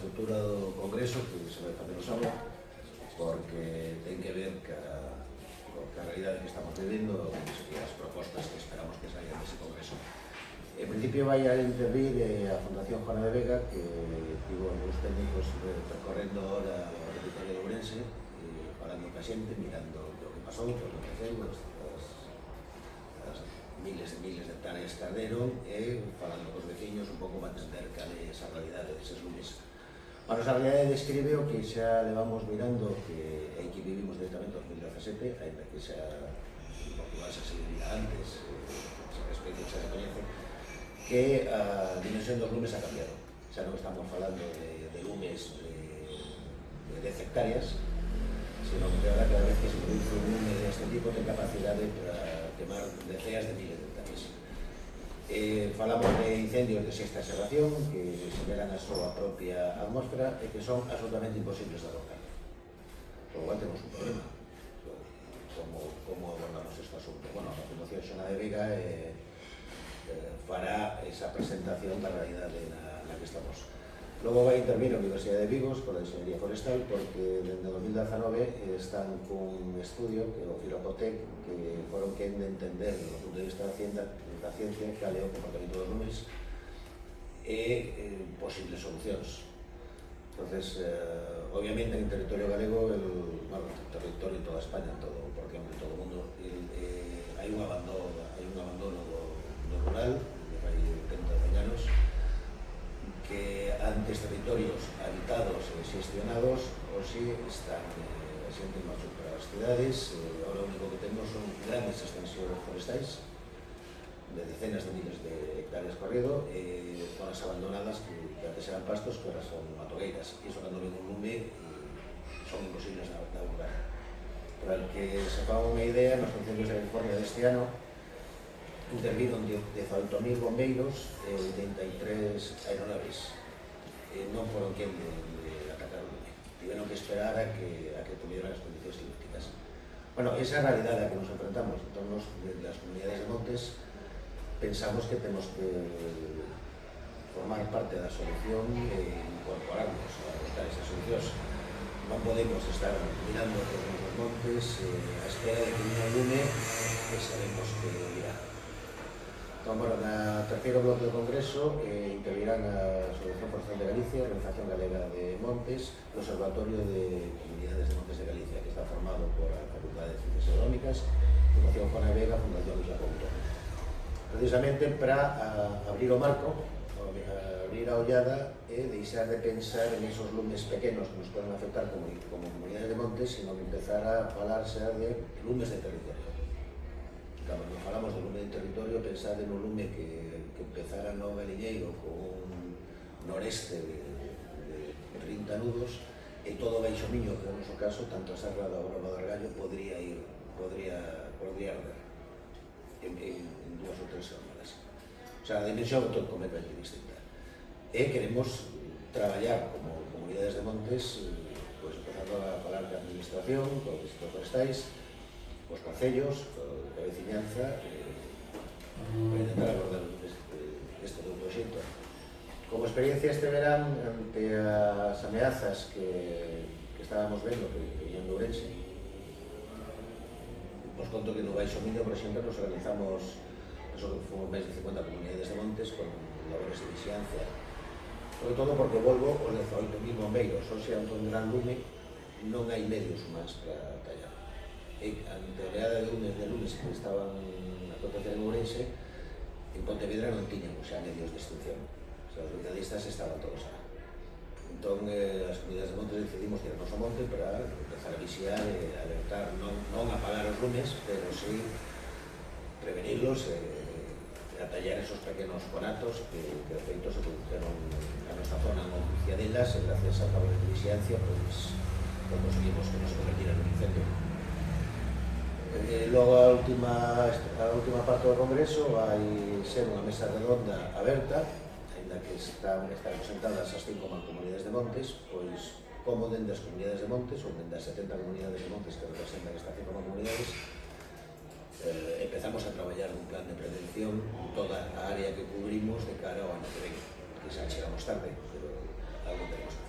estrutura do Congreso que se vai facer o sábado, porque ten que ver ca realidade que estamos vivindo e as propostas que esperamos que saian dese Congreso. En principio vai a intervir a Fundación Juana de Vega, que tivo algunos técnicos percorrendo ahora o territorio de Ourense, falando ca xente, mirando o que pasou, o que faceu, as miles e miles de hectáreas que arderon, e falando cos veciños un pouco para entender cal é esa realidade deses lumes. Bueno, esa realidade describe o que xa levamos mirando que vivimos directamente en 2017, ainda que xa en Portugal xa se vivía antes, xa respecto xa se coñece, que a dimensión dos lumes ha cambiado. Xa non estamos falando de lumes de 10 hectáreas, sino que ahora cada vez que se produce un lume deste tipo ten capacidade para quemar deceas de miles de hectáreas. Falamos de incendios de sexta xeración que señalan a súa propia atmósfera e que son absolutamente imposibles de abordar. Por lo cual temos un problema. Como abordamos este asunto? Bueno, a Fundación Juana de Vega fará esa presentación da realidade na que estamos. Logo vai intervir a Universidade de Vigo con a Ingeniería Forestal, porque dende 2019 están cun estudio que o Filopotec, que foron quen de entender do punto de vista da ciencia cal é o comportamento dos lumes e posibles solucións. Entonces, obviamente en territorio galego, bueno, en territorio en toda España, porque en todo o mundo, hai un abandono do rural, de hai 30 anos, que antes territorios habitados e xestionados, hoxe están a xente marchou para as cidades, ahora o único que temos son grandes extensións forestais, de decenas de miles de hectáreas corrido, zonas abandonadas que antes eran pastos, que ahora son matogueiras, e iso cando ven un lume son imposibles de abordar. Para que se faga unha idea, nos incendios de California deste ano interviron 18.000 bombeiros e 83 aeronaves. Non foron quen de atacar o lume. Tiveron que esperar a que tuvieran as condicións climáticas. Bueno, esa é a realidade a que nos enfrentamos. Entón, nos, das comunidades de montes, pensamos que temos que formar parte da solución e incorporarnos a buscar esas solucións. Non podemos estar mirando todos os montes a espera de que un lume que sabemos que irá. Entón, bueno, na terceiro bloque do Congreso intervirán a Asociación Forestal de Galicia, a Organización Galega de Montes, o Observatorio de Comunidades de Montes de Galicia, que está formado por a Facultade de Ciencias Agronómicas, Fundación Juana de Vega, Fundación Isla Couto. Precisamente para abrir o marco, abrir a ollada e deixar de pensar en esos lumes pequenos que nos poden afectar como comunidades de montes, sino que empezar a falarse de lumes de territorio. Cando nos falamos de lume de territorio, pensar en un lume que empezara no Galiñeiro con un noreste de 30 nudos e todo baixo Miño, que é o noso caso, tanto a Serra da Broma do Argallo podría arder en 2 ou 3 semanas. O sea, a dimensión é todo completamente distinta. E queremos traballar como comunidades de montes, empezando a falar da administración, con os distritos forestais, os concellos, a veciñanza, para intentar abordar este do proxecto. Como experiencia este verán, ante as ameazas que estábamos vendo que viñan de Ourense, vos conto que no Baixo Miño, por exemplo, nos organizamos, fomos máis de 50 comunidades de montes con labores de vigilancia, sobre todo porque volvo os 18.000 bombeiros, ou sea, un gran lume, non hai medios humanos para tallar. E ante a oleada de lumes que estaban a acontecer en Ourense, en Pontevedra non tiñamos xa medios de extinción. O sea, os brigadistas estaban todos lá. Entón, as comunidades de montes decidimos tirarnos ao monte para empezar a vixiar e alertar, non apagar os lumes, pero sí prevenirlos e atallar esos pequenos conatos que de feito se produjeron a nosa zona en Ciadelas e gracias a labores de vigilancia pues conseguimos que non se convertira en un incendio. Logo a última parte do Congreso vai ser unha mesa redonda aberta, ainda que están representadas as 5 comunidades de montes, pois como dende as comunidades de montes, ou dende as 70 comunidades de montes que representan estas 5 comunidades, empezamos a traballar un plan de prevención en toda a área que cubrimos de cara ao ano que ven, que xa chegamos tarde, pero algo tenemos que